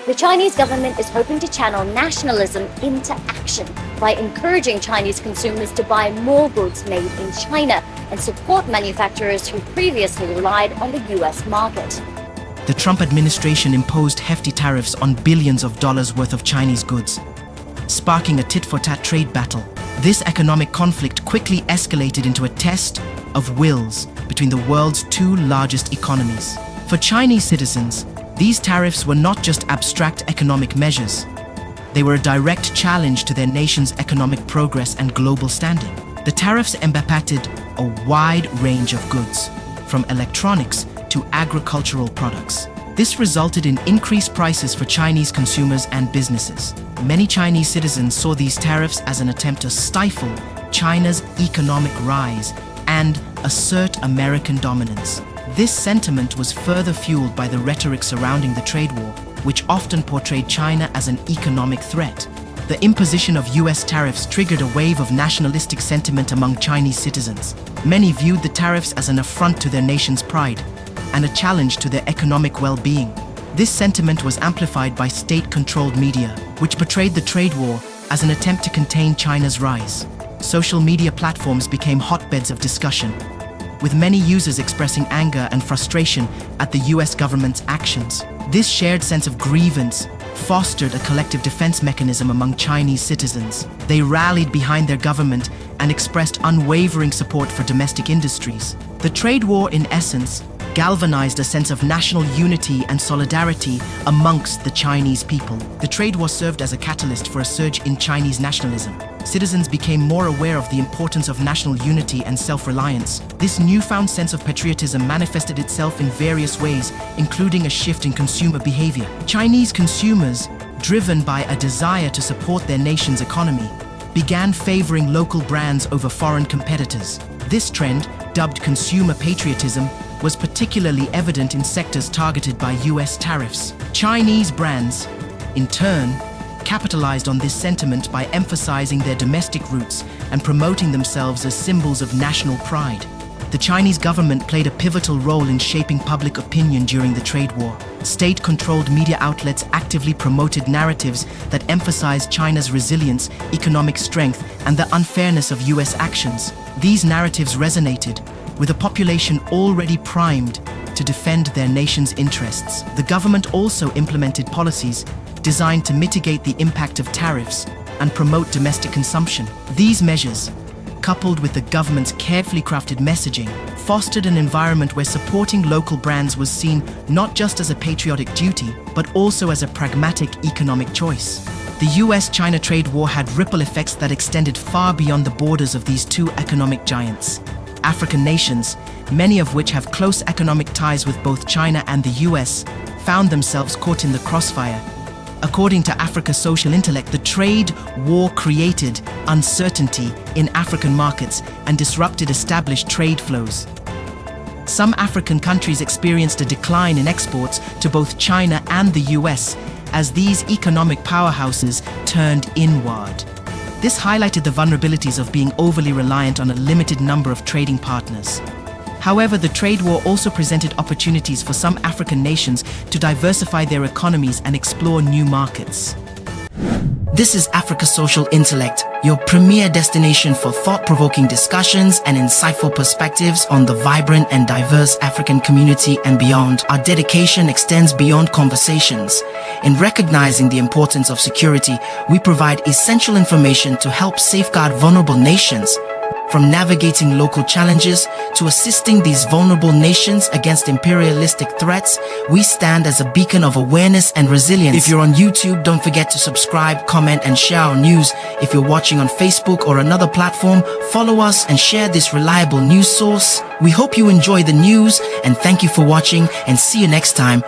The Chinese government is hoping to channel nationalism into action by encouraging Chinese consumers to buy more goods made in China and support manufacturers who previously relied on the US market. The Trump administration imposed hefty tariffs on billions of dollars worth of Chinese goods, sparking a tit-for-tat trade battle. This economic conflict quickly escalated into a test of wills between the world's two largest economies. For Chinese citizens, these tariffs were not just abstract economic measures. They were a direct challenge to their nation's economic progress and global standing. The tariffs impacted a wide range of goods, from electronics to agricultural products. This resulted in increased prices for Chinese consumers and businesses. Many Chinese citizens saw these tariffs as an attempt to stifle China's economic rise and assert American dominance. This sentiment was further fueled by the rhetoric surrounding the trade war, which often portrayed China as an economic threat. The imposition of US tariffs triggered a wave of nationalistic sentiment among Chinese citizens. Many viewed the tariffs as an affront to their nation's pride and a challenge to their economic well-being. This sentiment was amplified by state-controlled media, which portrayed the trade war as an attempt to contain China's rise. Social media platforms became hotbeds of discussion, with many users expressing anger and frustration at the US government's actions. This shared sense of grievance fostered a collective defense mechanism among Chinese citizens. They rallied behind their government and expressed unwavering support for domestic industries. The trade war, in essence, galvanized a sense of national unity and solidarity amongst the Chinese people. The trade war served as a catalyst for a surge in Chinese nationalism. Citizens became more aware of the importance of national unity and self-reliance. This newfound sense of patriotism manifested itself in various ways, including a shift in consumer behavior. Chinese consumers, driven by a desire to support their nation's economy, began favoring local brands over foreign competitors. This trend, dubbed consumer patriotism, was particularly evident in sectors targeted by US tariffs. Chinese brands, in turn, capitalized on this sentiment by emphasizing their domestic roots and promoting themselves as symbols of national pride. The Chinese government played a pivotal role in shaping public opinion during the trade war. State-controlled media outlets actively promoted narratives that emphasized China's resilience, economic strength, and the unfairness of US actions. These narratives resonated with a population already primed to defend their nation's interests. The government also implemented policies designed to mitigate the impact of tariffs and promote domestic consumption. These measures, coupled with the government's carefully crafted messaging, fostered an environment where supporting local brands was seen not just as a patriotic duty, but also as a pragmatic economic choice. The US-China trade war had ripple effects that extended far beyond the borders of these two economic giants. African nations, many of which have close economic ties with both China and the US, found themselves caught in the crossfire. According to Africa Social Intellect, the trade war created uncertainty in African markets and disrupted established trade flows. Some African countries experienced a decline in exports to both China and the US as these economic powerhouses turned inward. This highlighted the vulnerabilities of being overly reliant on a limited number of trading partners. However, the trade war also presented opportunities for some African nations to diversify their economies and explore new markets. This is Africa Social Intellect, your premier destination for thought-provoking discussions and insightful perspectives on the vibrant and diverse African community and beyond. Our dedication extends beyond conversations. In recognizing the importance of security, we provide essential information to help safeguard vulnerable nations. From navigating local challenges to assisting these vulnerable nations against imperialistic threats, we stand as a beacon of awareness and resilience. If you're on YouTube, don't forget to subscribe, comment, and share our news. If you're watching on Facebook or another platform, follow us and share this reliable news source. We hope you enjoy the news, and thank you for watching, and see you next time.